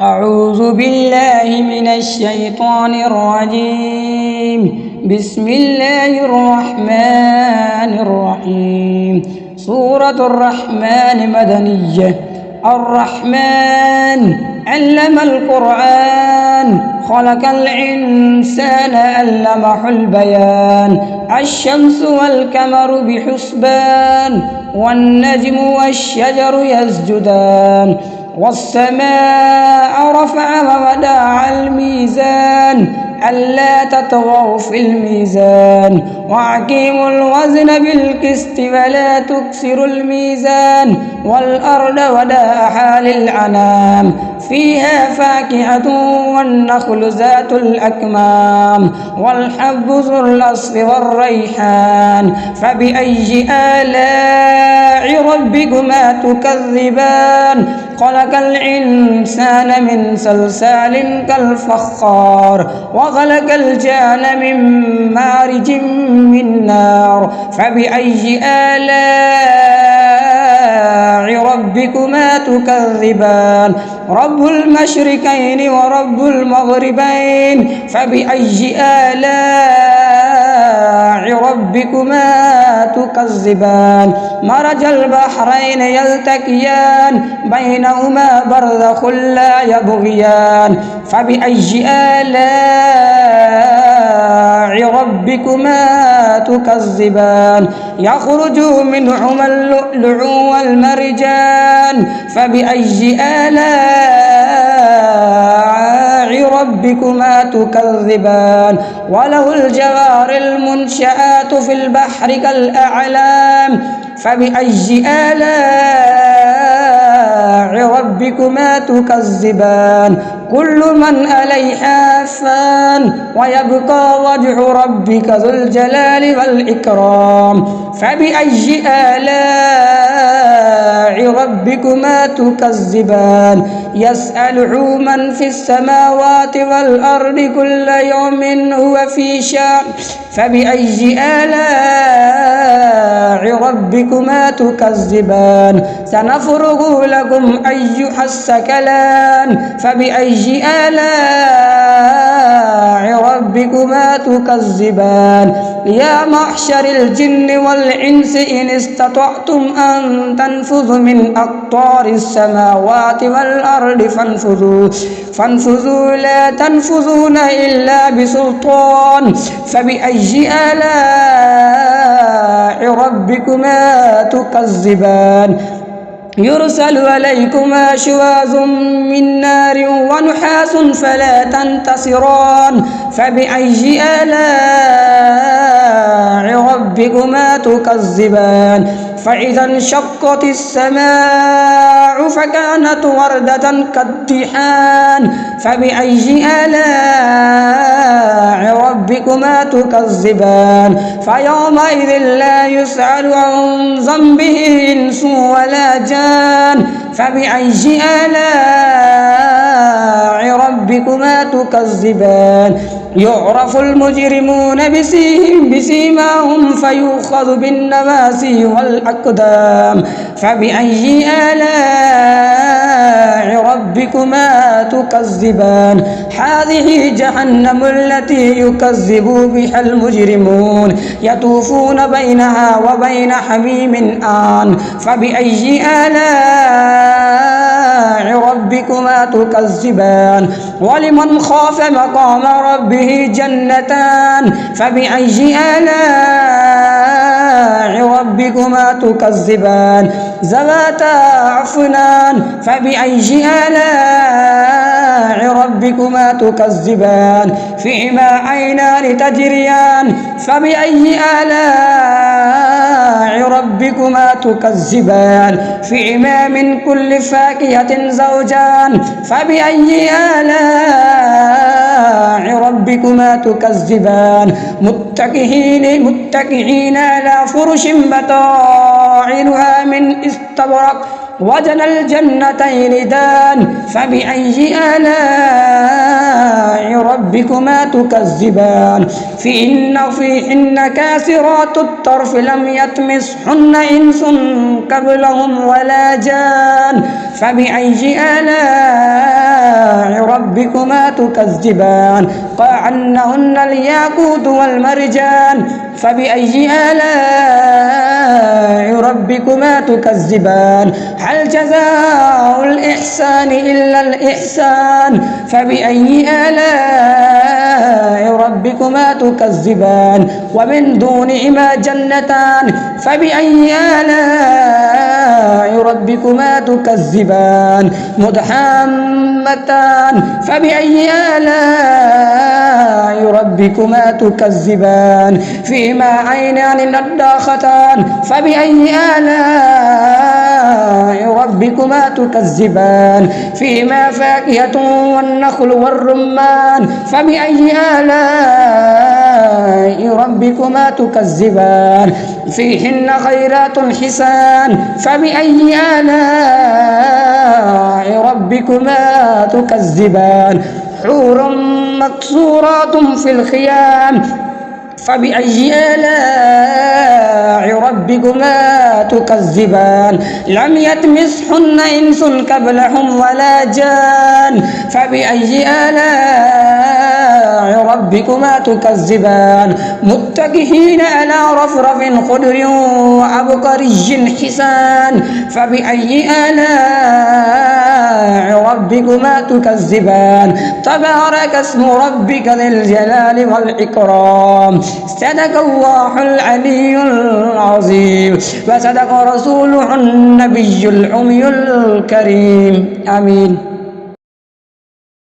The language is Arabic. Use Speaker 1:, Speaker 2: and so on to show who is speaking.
Speaker 1: أعوذ بالله من الشيطان الرجيم. بسم الله الرحمن الرحيم. سورة الرحمن مدنية. الرحمن علم القرآن، خلق الإنسان علمه البيان. الشمس والقمر بحسبان، والنجم والشجر يسجدان. والسماء رفعها ووضع الميزان ألا تطغوا في الميزان وأقيموا الوزن بالقسط ولا تكسروا الميزان. والأرض وضعها للأنام، فيها فاكهة والنخل ذات الأكمام والحب ذو العصف والريحان. فبأي آلاء ربكما تكذبان؟ خلق الإنسان من صلصال كالفخار، وخلق الجان من مارج من نار. فبأي آلاء ربكما تكذبان؟ رب المشرقين ورب المغربين. فبأي آلاء ربكما تكذبان؟ مرج البحرين يلتقيان، بينهما برزخ لا يبغيان. فبأي آلاء ربكما تكذبان؟ يخرج منهما اللؤلؤ والمرجان. فبأي آلاء ربكما تكذبان؟ وله الجوار المنشآت في البحر كالأعلام. فبأي آلاء ربكما تكذبان؟ كل من عليها فان، ويبقى وجه ربك ذو الجلال والإكرام. فبأي آلاء ربكما تكذبان؟ يسأله من في السماوات والأرض كل يوم هو في شأن. فبأي آلاء ربكما تكذبان؟ سنفرغ لكم أيها الثقلان. فبأي آلاء ربكما تكذبان؟ يا معشر الجن والإنس إن استطعتم أن تنفذوا من أقطار السماوات والأرض فانفذوا لا تنفذون إلا بسلطان. فبأي آلاء ربكما تكذبان؟ يرسل عليكما شواظ من نار ونحاس فلا تنتصران. فبأي آلاء ربكما تكذبان؟ فإذا انشقت السماء فكانت وردة كالدحان. فبأي آلاء ربكما تكذبان؟ فيومئذ لا يسأل عن ذنبه إنس ولا جان. فبأي آلاء ربكما تكذبان؟ يعرف المجرمون بسيماهم فيؤخذ بالنواسي والأقدام. فبأي آلاء ربكما تكذبان؟ هذه جهنم التي يكذب بها المجرمون، يطوفون بينها وبين حميم آن. فبأي آلاء ربكما تكذبان؟ ولمن خاف مقام ربه جنتان. فبأي آلاء ربكما تكذبان؟ ذواتا أفنان. فبأي آلاء ربكما تكذبان؟ فيهما عينان تجريان. فبأي آلاء ربكما تكذبان؟ فيهما من كل فاكهة زوجان. فبأي آلاء ربكما تكذبان؟ متكئين على فرش بطائنها من استبرق، وجنى الجنتين دان. فبأي آلاء ربكما تكذبان؟ فيهن كاسرات الطرف لم يطمثهن إنس قبلهم ولا جان. فبأي آلاء ربكما تكذبان كأنهن الياقوت والمرجان فبأي آلاء ربكما تكذبان هل جزاء الإحسان إلا الإحسان فبأي آلاء ربكما تكذبان ومن دونهما جنتان فبأي آلاء ربكما تكذبان مدحمتان فبأي آلاء ربكما تكذبان فيما عينان نضاختان فبأي آلاء ربكما تكذبان فيما فاكهة والنخل والرمان فبأي آلاء ربكما تكذبان فيهن خيرات حسان فبأي آلاء ربكما تكذبان حور مقصورات في الخيام فبأي آلاء ربكما تكذبان لم يطمثهن إنس قبلهم ولا جان فبأي آلاء ربكما تكذبان متكئين على رفرف خضر وعبقري حسان فبأي آلاء ربكما تكذبان تبارك اسم ربك ذي الجلال والإكرام صدق الله العلي العظيم وصدق رسوله النبي الأمي الكريم آمين.